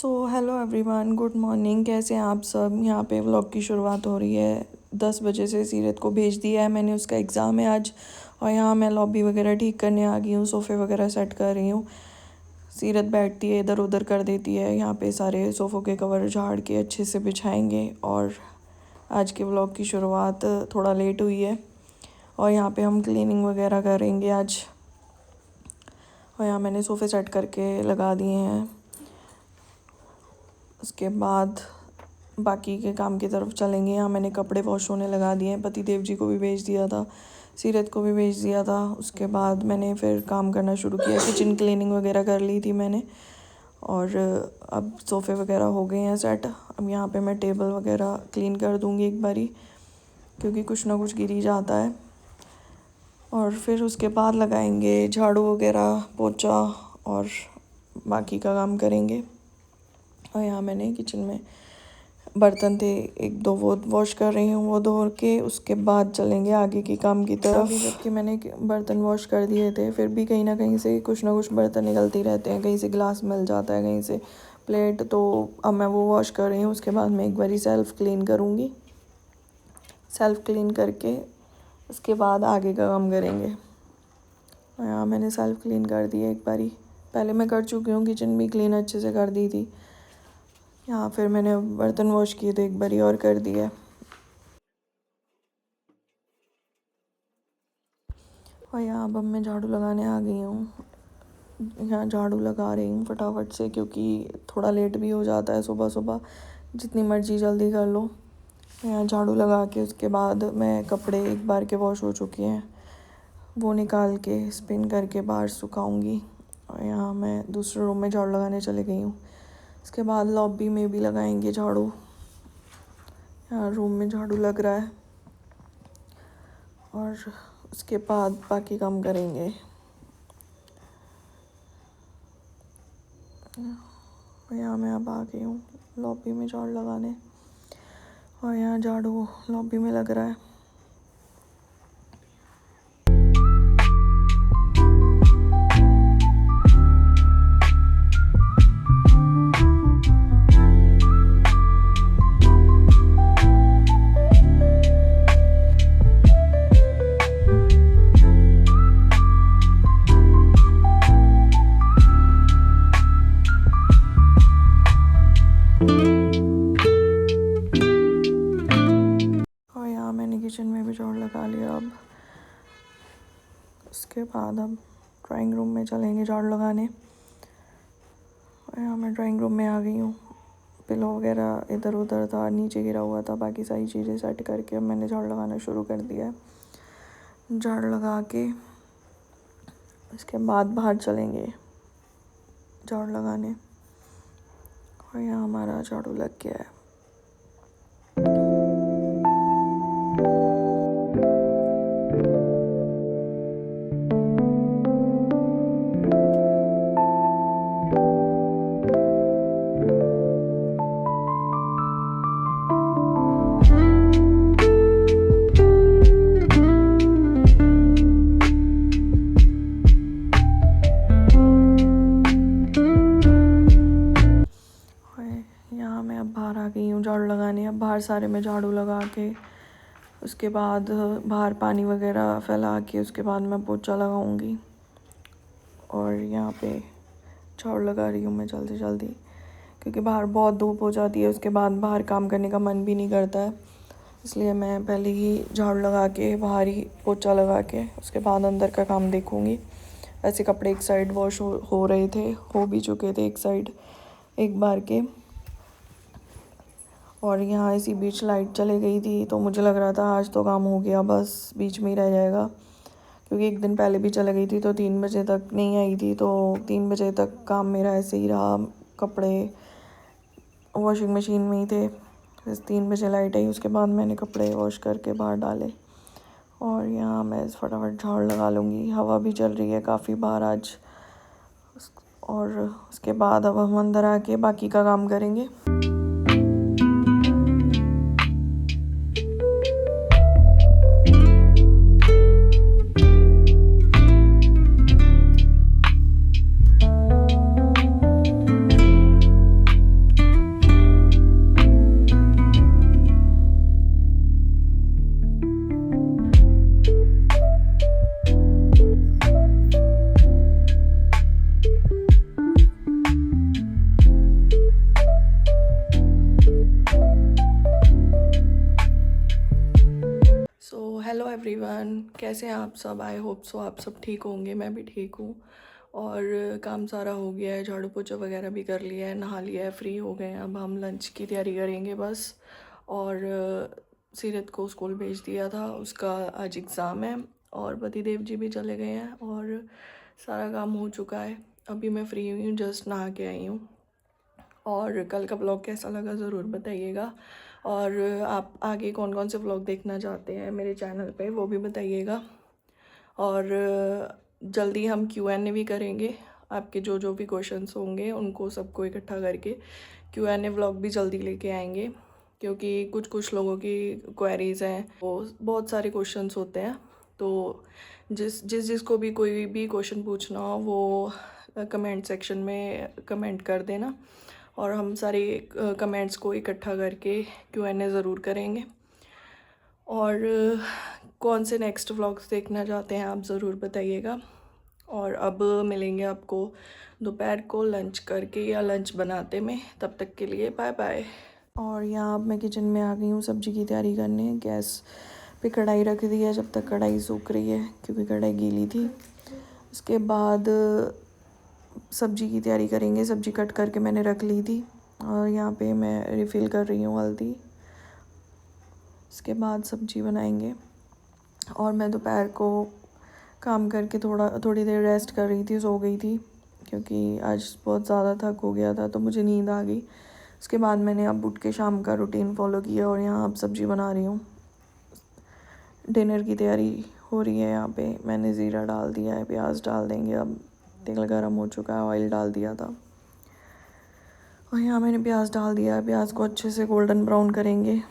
Hello everyone, good morning. कैसे हैं आप सब। यहाँ पे व्लॉग की शुरुआत हो रही है। 10 बजे से सीरत को भेज दिया है मैंने, उसका एग्ज़ाम है आज। और यहाँ मैं लॉबी वगैरह ठीक करने आ गई हूँ, सोफ़े वगैरह सेट कर रही हूँ। सीरत बैठती है इधर उधर कर देती है। यहाँ पे सारे सोफ़ों के कवर झाड़ के अच्छे से बिछाएंगे। और आज के व्लॉग की शुरुआत थोड़ा लेट हुई है। और यहाँ पे हम क्लीनिंग वगैरह करेंगे आज। और यहाँ मैंने सोफ़े सेट करके लगा दिए हैं। उसके बाद बाकी के काम की तरफ चलेंगे। यहाँ मैंने कपड़े वॉश होने लगा दिए हैं। पति देव जी को भी भेज दिया था, सीरत को भी भेज दिया था। उसके बाद मैंने फिर काम करना शुरू किया। किचन क्लीनिंग वगैरह कर ली थी मैंने। और अब सोफ़े वगैरह हो गए हैं सेट। अब यहाँ पे मैं टेबल वगैरह क्लीन कर दूँगी एक बारी, क्योंकि कुछ ना कुछ गिर ही जाता है। और फिर उसके बाद लगाएंगे झाड़ू वगैरह, पोछा और बाकी का काम करेंगे। और यहाँ मैंने किचन में बर्तन थे एक दो, वो वॉश कर रही हूँ। वो धो के उसके बाद चलेंगे आगे की काम की तरफ। अभी जबकि मैंने बर्तन वॉश कर दिए थे, फिर भी कहीं ना कहीं से कुछ ना कुछ बर्तन निकलते रहते हैं। कहीं से गिलास मिल जाता है, कहीं से प्लेट। तो अब मैं वो वॉश कर रही हूँ। उसके बाद मैं एक बारी सेल्फ़ क्लीन करूँगी। सेल्फ़ क्लीन करके उसके बाद आगे का काम करेंगे। और यहाँ मैंने सेल्फ़ क्लीन कर दिया एक बारी। पहले मैं कर चुकी हूँ, किचन भी क्लीन अच्छे से कर दी थी। यहाँ फिर मैंने बर्तन वॉश किए थे, एक बारी और कर दिया। और यहाँ अब मैं झाड़ू लगाने आ गई हूँ। यहाँ झाड़ू लगा रही हूँ फटाफट से, क्योंकि थोड़ा लेट भी हो जाता है सुबह सुबह। जितनी मर्जी जल्दी कर लो। यहाँ झाड़ू लगा के उसके बाद मैं कपड़े एक बार के वॉश हो चुके हैं, वो निकाल के स्पिन करके बाहर सुखाऊंगी। और यहाँ मैं दूसरे रूम में झाड़ू लगाने चले गई हूँ। इसके बाद लॉबी में भी लगाएंगे झाड़ू। यहाँ रूम में झाड़ू लग रहा है। और उसके बाद बाकी काम करेंगे। यहाँ मैं अब आ गई हूँ लॉबी में झाड़ू लगाने। और यहाँ झाड़ू लॉबी में लग रहा है। किचन में भी झाड़ू लगा लिया। अब उसके बाद अब ड्राइंग रूम में चलेंगे झाड़ू लगाने। और यहाँ मैं ड्राइंग रूम में आ गई हूँ। पिलो वगैरह इधर उधर था, नीचे गिरा हुआ था। बाकी सारी चीज़ें सेट करके अब मैंने झाड़ू लगाना शुरू कर दिया है। झाड़ू लगा के इसके बाद बाहर चलेंगे झाड़ू लगाने। और यहाँ हमारा झाड़ू लग गया है। बाहर आ गई हूँ झाड़ू लगाने। अब बाहर सारे में झाड़ू लगा के उसके बाद बाहर पानी वगैरह फैला के उसके बाद मैं पोछा लगाऊंगी। और यहाँ पे झाड़ू लगा रही हूँ मैं जल्दी जल्दी, क्योंकि बाहर बहुत धूप हो जाती है। उसके बाद बाहर काम करने का मन भी नहीं करता है, इसलिए मैं पहले ही झाड़ू लगा के बाहर ही पोछा लगा के उसके बाद अंदर का काम देखूँगी। ऐसे कपड़े एक साइड वॉश हो रहे थे, हो भी चुके थे एक साइड एक बार के। और यहाँ इसी बीच लाइट चले गई थी, तो मुझे लग रहा था आज तो काम हो गया, बस बीच में ही रह जाएगा। क्योंकि एक दिन पहले भी चली गई थी तो 3 बजे तक नहीं आई थी, तो 3 बजे तक काम मेरा ऐसे ही रहा। कपड़े वॉशिंग मशीन में ही थे। फिर 3 बजे लाइट आई, उसके बाद मैंने कपड़े वॉश करके बाहर डाले। और यहाँ मैं फटाफट झाड़ू लगा लूँगी। हवा भी चल रही है काफ़ी बाहर आज। और उसके बाद अब हम अंदर आके बाकी का काम करेंगे। कैसे हैं आप सब? आई होप सो आप सब ठीक होंगे। मैं भी ठीक हूँ। और काम सारा हो गया है, झाड़ू पोछा वगैरह भी कर लिया है, नहा लिया है, फ्री हो गए हैं। अब हम लंच की तैयारी करेंगे बस। और सीरत को स्कूल भेज दिया था, उसका आज एग्ज़ाम है। और पति देव जी भी चले गए हैं और सारा काम हो चुका है। अभी मैं फ्री हुई हूँ, जस्ट नहा के आई हूँ। और कल का व्लॉग कैसा लगा ज़रूर बताइएगा। और आप आगे कौन कौन से व्लॉग देखना चाहते हैं मेरे चैनल पे वो भी बताइएगा। और जल्दी हम Q&A भी करेंगे। आपके जो जो भी क्वेश्चंस होंगे उनको सबको इकट्ठा करके Q&A व्लॉग भी जल्दी लेके आएंगे, क्योंकि कुछ कुछ लोगों की क्वेरीज़ हैं, वो बहुत सारे क्वेश्चंस होते हैं। तो जिसको भी कोई भी क्वेश्चन पूछना हो वो कमेंट सेक्शन में कमेंट कर देना, और हम सारे कमेंट्स को इकट्ठा करके Q&A ज़रूर करेंगे। और कौन से नेक्स्ट व्लॉग्स देखना चाहते हैं आप ज़रूर बताइएगा। और अब मिलेंगे आपको दोपहर को लंच करके या लंच बनाते में। तब तक के लिए बाय बाय। और यहाँ अब मैं किचन में आ गई हूँ सब्ज़ी की तैयारी करने। गैस पे कढ़ाई रख दी है, जब तक कढ़ाई सूख रही है क्योंकि कढ़ाई गीली थी। उसके बाद सब्ज़ी की तैयारी करेंगे। सब्ज़ी कट करके मैंने रख ली थी और यहाँ पे मैं रिफ़िल कर रही हूँ हल्दी। इसके बाद सब्ज़ी बनाएंगे। और मैं दोपहर को काम करके थोड़ी देर रेस्ट कर रही थी, सो गई थी क्योंकि आज बहुत ज़्यादा थक हो गया था, तो मुझे नींद आ गई। उसके बाद मैंने अब उठ के शाम का रूटीन फॉलो किया और यहाँ अब सब्ज़ी बना रही हूँ। डिनर की तैयारी हो रही है। यहाँ पे मैंने ज़ीरा डाल दिया है, प्याज डाल देंगे। अब तेल गर्म हो चुका है, ऑयल डाल दिया था और यहाँ मैंने प्याज डाल दिया है। प्याज को अच्छे से गोल्डन ब्राउन करेंगे।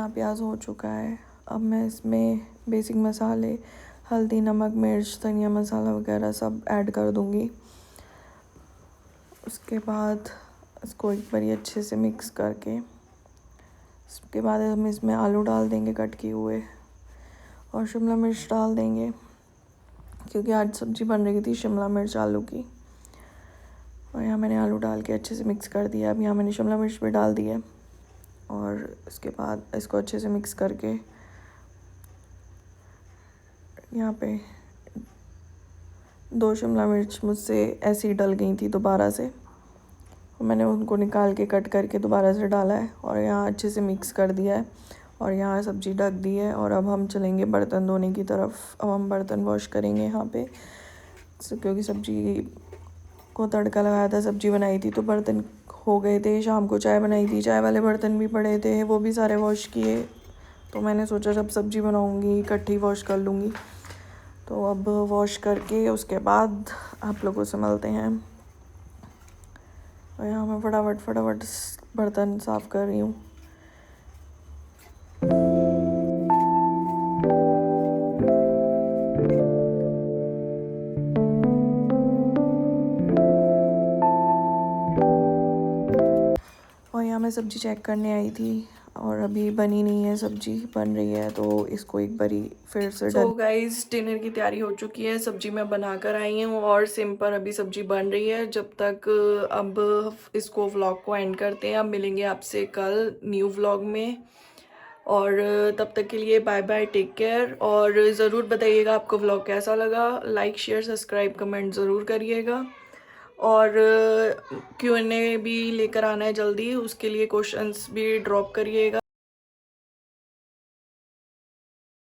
प्याज हो चुका है। अब मैं इसमें बेसिक मसाले, हल्दी, नमक, मिर्च, धनिया मसाला वगैरह सब ऐड कर दूँगी। उसके बाद इसको एक बार अच्छे से मिक्स करके उसके बाद हम इसमें आलू डाल देंगे कट किए हुए, और शिमला मिर्च डाल देंगे क्योंकि आज सब्ज़ी बन रही थी शिमला मिर्च आलू की। और यहाँ मैंने आलू डाल के अच्छे से मिक्स कर दिया। अब यहाँ मैंने शिमला मिर्च भी डाल दी है और इसके बाद इसको अच्छे से मिक्स करके यहाँ पे 2 शिमला मिर्च मुझसे ऐसी डल गई थी दोबारा से, मैंने उनको निकाल के कट करके दोबारा से डाला है और यहाँ अच्छे से मिक्स कर दिया है और यहाँ सब्ज़ी ढक दी है। और अब हम चलेंगे बर्तन धोने की तरफ। अब हम बर्तन वॉश करेंगे यहाँ पे, क्योंकि सब्ज़ी को तड़का लगाया था, सब्ज़ी बनाई थी तो बर्तन हो गए थे। शाम को चाय बनाई थी, चाय वाले बर्तन भी पड़े थे, वो भी सारे वॉश किए। तो मैंने सोचा जब सब्ज़ी बनाऊँगी इकट्ठी वॉश कर लूँगी। तो अब वॉश करके उसके बाद आप लोगों से मिलते हैं। और यहाँ मैं फटाफट बर्तन साफ़ कर रही हूँ। और यहाँ मैं सब्ज़ी चेक करने आई थी और अभी बनी नहीं है, सब्ज़ी बन रही है, तो इसको एक बारी फिर से सो गाइस डिनर की तैयारी हो चुकी है। सब्ज़ी मैं बना कर आई हूँ और सिंपल अभी सब्ज़ी बन रही है। जब तक अब इसको व्लॉग को एंड करते हैं। अब मिलेंगे आपसे कल न्यू व्लॉग में, और तब तक के लिए बाय बाय, टेक केयर। और ज़रूर बताइएगा आपको व्लॉग कैसा लगा। लाइक शेयर सब्सक्राइब कमेंट ज़रूर करिएगा। और Q&A भी लेकर आना है जल्दी, उसके लिए क्वेश्चंस भी ड्रॉप करिएगा।